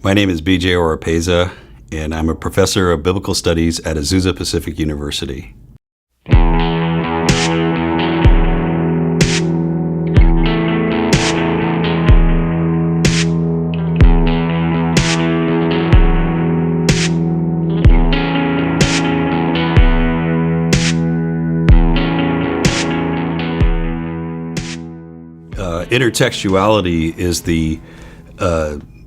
My name is B.J. Oropeza, and I'm a professor of biblical studies at Azusa Pacific University. Intertextuality is the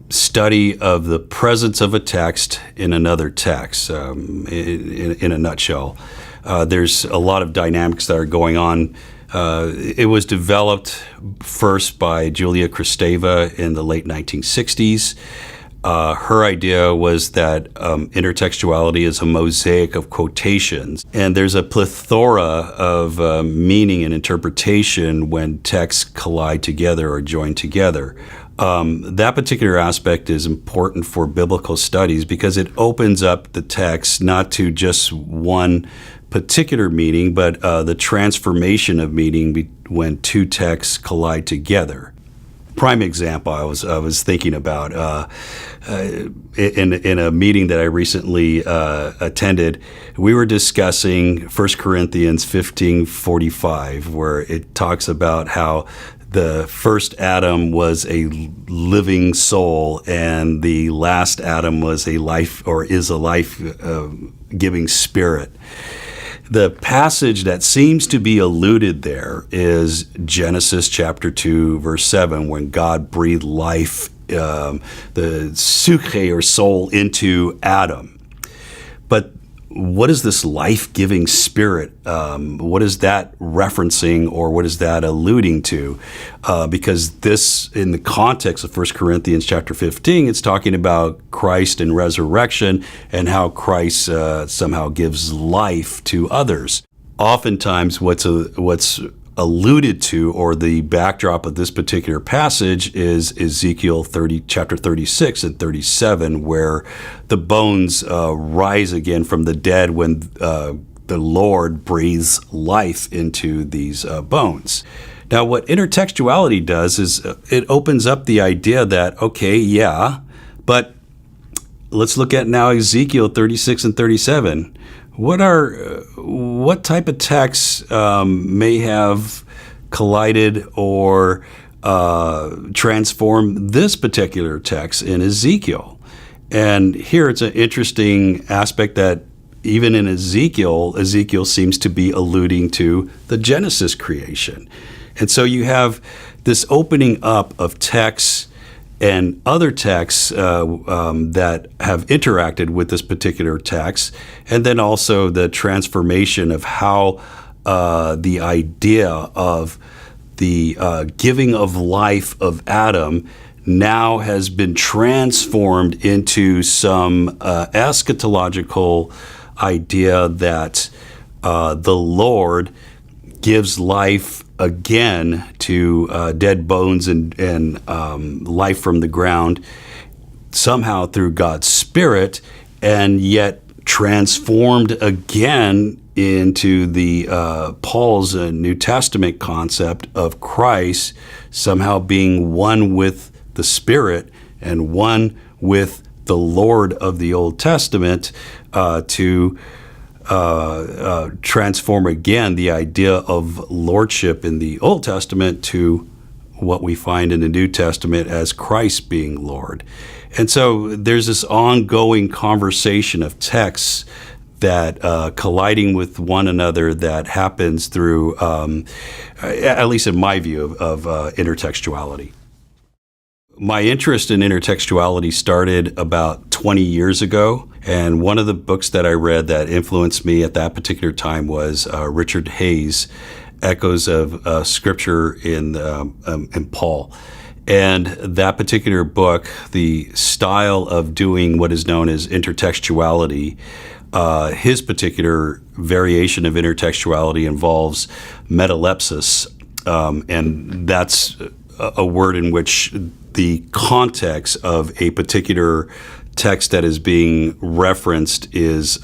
study of the presence of a text in another text, in a nutshell. There's a lot of dynamics that are going on. It was developed first by Julia Kristeva in the late 1960s. Her idea was that intertextuality is a mosaic of quotations, and there's a plethora of meaning and interpretation when texts collide together or join together. That particular aspect is important for biblical studies because it opens up the text not to just one particular meaning, but the transformation of meaning when two texts collide together. Prime example I was thinking about in a meeting that I recently attended. We were discussing 1 Corinthians 15:45, where it talks about how the first Adam was a living soul and the last Adam was a life, or is a life-giving spirit. The passage that seems to be alluded there is Genesis chapter 2, verse 7, when God breathed life, the psyche or soul, into Adam. But what is this life-giving spirit? What is that referencing, or what is that alluding to? Because this, in the context of 1 Corinthians chapter 15, it's talking about Christ and resurrection and how Christ somehow gives life to others. Oftentimes, what's alluded to, or the backdrop of this particular passage, is Ezekiel chapter 36 and 37, where the bones rise again from the dead when the Lord breathes life into these bones. Now, what intertextuality does is it opens up the idea that, okay, yeah, but let's look at now Ezekiel 36 and 37. What type of texts may have collided or transformed this particular text in Ezekiel? And here it's an interesting aspect that even in Ezekiel seems to be alluding to the Genesis creation. And so you have this opening up of texts and other texts that have interacted with this particular text, and then also the transformation of how the idea of the giving of life of Adam now has been transformed into some eschatological idea that the Lord gives life again to dead bones and life from the ground, somehow through God's Spirit, and yet transformed again into the Paul's New Testament concept of Christ somehow being one with the Spirit and one with the Lord of the Old Testament to transform again the idea of lordship in the Old Testament to what we find in the New Testament as Christ being Lord. And so there's this ongoing conversation of texts that colliding with one another that happens through, at least in my view, of intertextuality. My interest in intertextuality started about 20 years ago, and one of the books that I read that influenced me at that particular time was Richard Hayes' Echoes of Scripture in Paul. And that particular book, the style of doing what is known as intertextuality, his particular variation of intertextuality involves metalepsis, and that's a word in which the context of a particular text that is being referenced is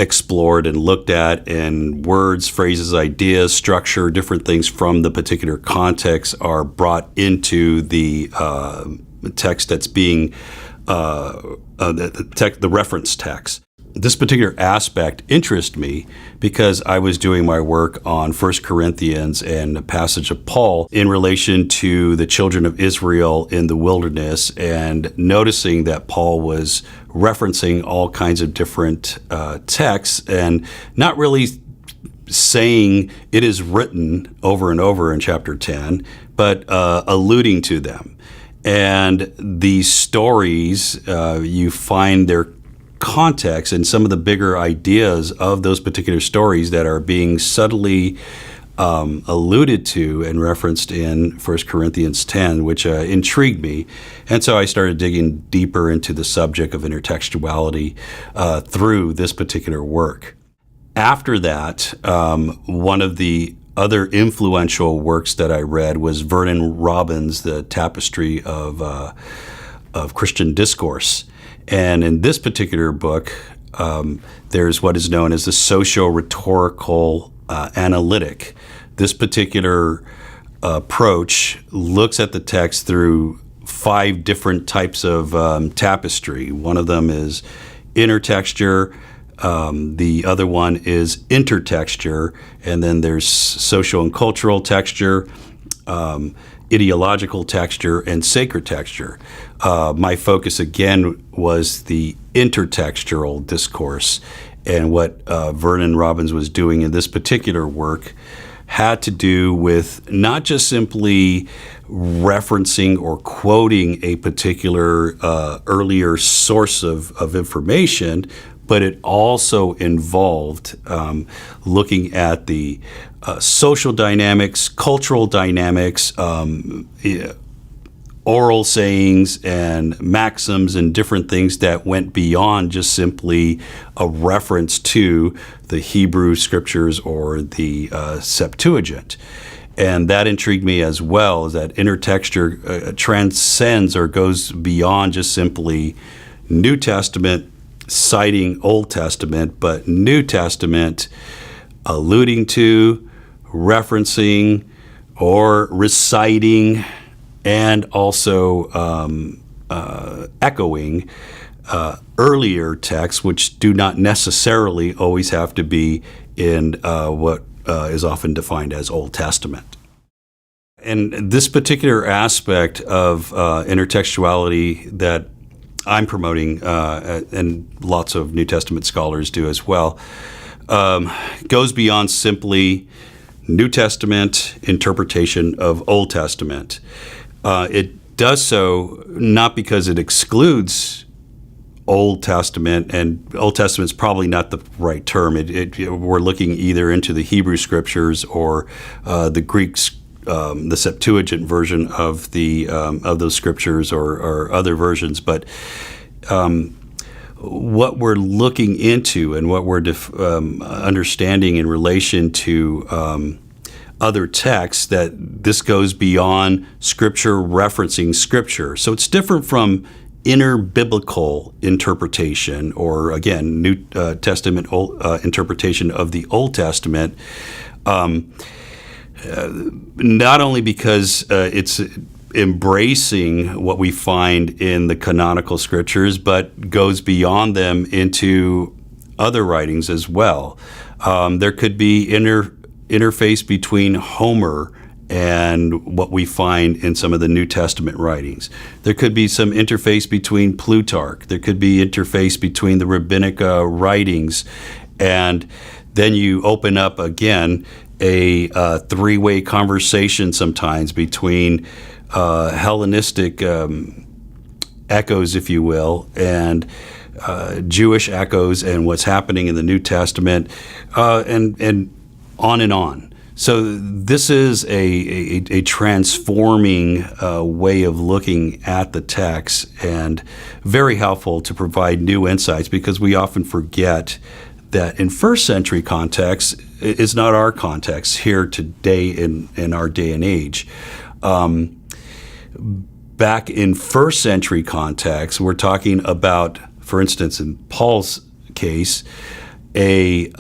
explored and looked at, and words, phrases, ideas, structure, different things from the particular context are brought into the text that's being the reference text. This particular aspect interested me because I was doing my work on 1 Corinthians and a passage of Paul in relation to the children of Israel in the wilderness, and noticing that Paul was referencing all kinds of different texts and not really saying it is written over and over in chapter 10, but alluding to them. And these stories, you find their context and some of the bigger ideas of those particular stories that are being subtly alluded to and referenced in 1 Corinthians 10, which intrigued me. And so I started digging deeper into the subject of intertextuality through this particular work. After that, one of the other influential works that I read was Vernon Robbins' The Tapestry of Christian Discourse. And in this particular book, there's what is known as the socio-rhetorical analytic. This particular approach looks at the text through 5 different types of tapestry. One of them is intertexture. The other one is intertexture, and then there's social and cultural texture, ideological texture, and sacred texture. My focus again was the intertextual discourse, and what Vernon Robbins was doing in this particular work had to do with not just simply referencing or quoting a particular earlier source of information, but it also involved looking at the social dynamics, cultural dynamics, oral sayings and maxims and different things that went beyond just simply a reference to the Hebrew scriptures or the Septuagint. And that intrigued me as well, is that intertexture transcends or goes beyond just simply New Testament citing Old Testament, but New Testament alluding to, referencing, or reciting, and also echoing earlier texts, which do not necessarily always have to be in what is often defined as Old Testament. And this particular aspect of intertextuality that I'm promoting, and lots of New Testament scholars do as well, goes beyond simply New Testament interpretation of Old Testament. It does so not because it excludes Old Testament, and Old Testament is probably not the right term. We're looking either into the Hebrew scriptures or the Greek, the Septuagint version of those scriptures, or other versions. But what we're looking into and what we're understanding in relation to other texts, that this goes beyond Scripture referencing Scripture. So it's different from inter-biblical interpretation, or again, New Testament interpretation of the Old Testament. Not only because it's embracing what we find in the canonical scriptures, but goes beyond them into other writings as well. There could be interface between Homer and what we find in some of the New Testament writings. There could be some interface between Plutarch. There could be interface between the rabbinic writings. And then you open up again a three-way conversation sometimes between Hellenistic echoes, if you will, and Jewish echoes, and what's happening in the New Testament, and on and on. So this is a transforming way of looking at the text, and very helpful to provide new insights, because we often forget that in first century context is not our context here today in our day and age. Back in first century context, we're talking about, for instance, in Paul's case, a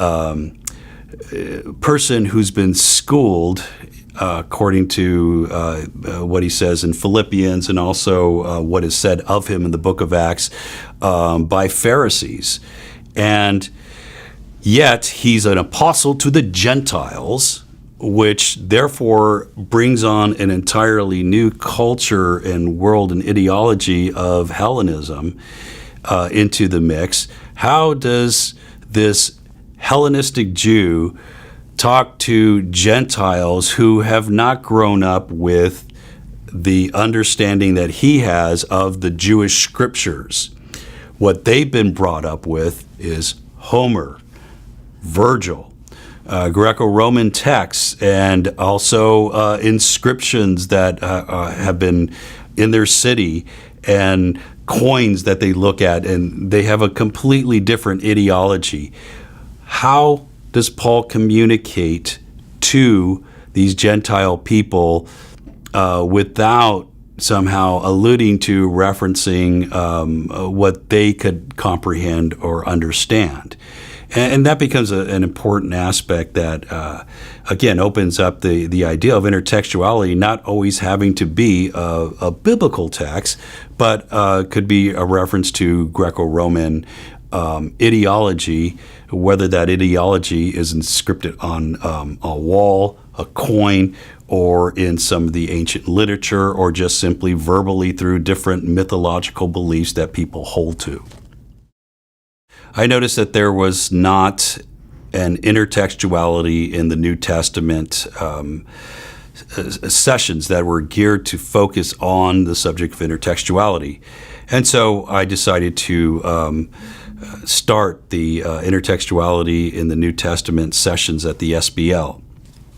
person who's been schooled according to what he says in Philippians, and also what is said of him in the book of Acts by Pharisees. And yet he's an apostle to the Gentiles, which therefore brings on an entirely new culture and world and ideology of Hellenism into the mix. How does this Hellenistic Jew talk to Gentiles who have not grown up with the understanding that he has of the Jewish scriptures? What they've been brought up with is Homer, Virgil, Greco-Roman texts, and also inscriptions that have been in their city, and coins that they look at, and they have a completely different ideology. How does Paul communicate to these Gentile people without somehow alluding to referencing what they could comprehend or understand? And that becomes an important aspect that, again, opens up the idea of intertextuality not always having to be a biblical text, but could be a reference to Greco-Roman ideology, whether that ideology is inscripted on a wall, a coin, or in some of the ancient literature, or just simply verbally through different mythological beliefs that people hold to. I noticed that there was not an intertextuality in the New Testament sessions that were geared to focus on the subject of intertextuality. And so I decided to start the intertextuality in the New Testament sessions at the SBL.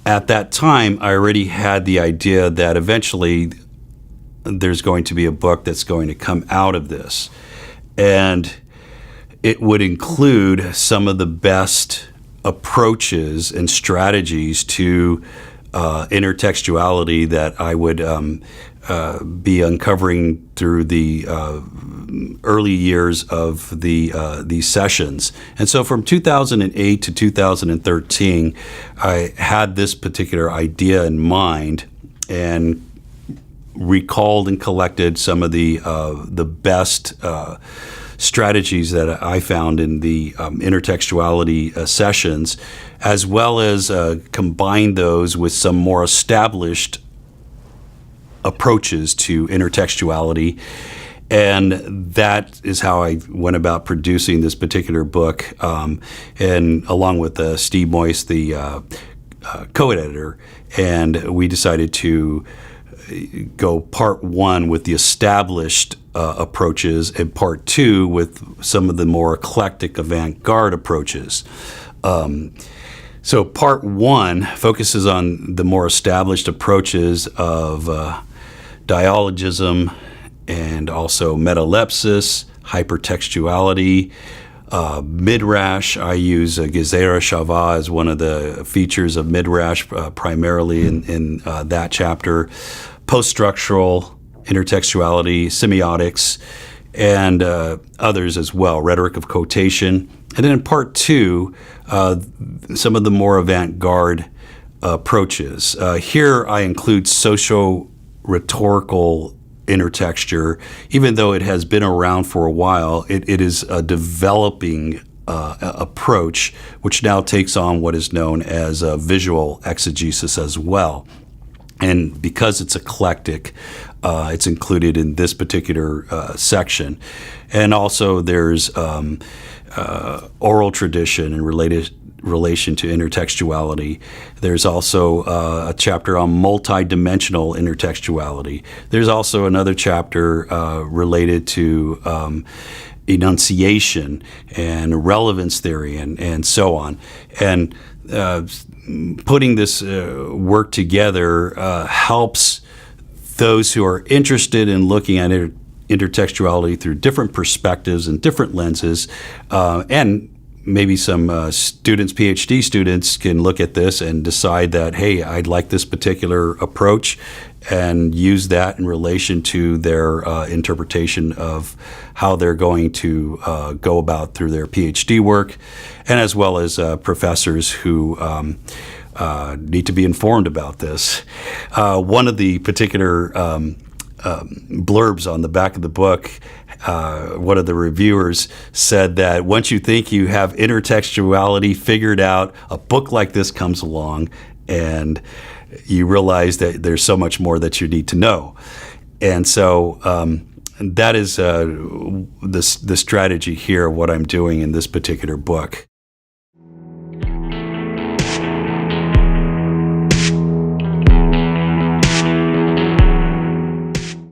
At that time, I already had the idea that eventually there's going to be a book that's going to come out of this. And it would include some of the best approaches and strategies to intertextuality that I would be uncovering through the early years of these sessions. And so from 2008 to 2013, I had this particular idea in mind and recalled and collected some of the best strategies that I found in the intertextuality sessions, as well as combine those with some more established approaches to intertextuality. And that is how I went about producing this particular book, and along with Steve Moyse, the co-editor, and we decided to go part one with the established approaches and part two with some of the more eclectic avant-garde approaches. So part one focuses on the more established approaches of dialogism and also metalepsis, hypertextuality, midrash. I use Gezerah Shavah as one of the features of midrash, primarily in that chapter. Post-structural intertextuality, semiotics, and others as well, rhetoric of quotation. And then in part two, some of the more avant-garde approaches. Here I include socio-rhetorical intertexture. Even though it has been around for a while, it is a developing approach, which now takes on what is known as visual exegesis as well. And because it's eclectic, it's included in this particular section. And also there's oral tradition in relation to intertextuality. There's also a chapter on multidimensional intertextuality. There's also another chapter related to enunciation and relevance theory and so on. And putting this work together helps those who are interested in looking at intertextuality through different perspectives and different lenses, and maybe some students, PhD students, can look at this and decide that, hey, I'd like this particular approach, and use that in relation to their interpretation of how they're going to go about through their PhD work, and as well as professors who need to be informed about this. One of the particular blurbs on the back of the book, one of the reviewers said that once you think you have intertextuality figured out, a book like this comes along and you realize that there's so much more that you need to know. And so that is the strategy here, what I'm doing in this particular book.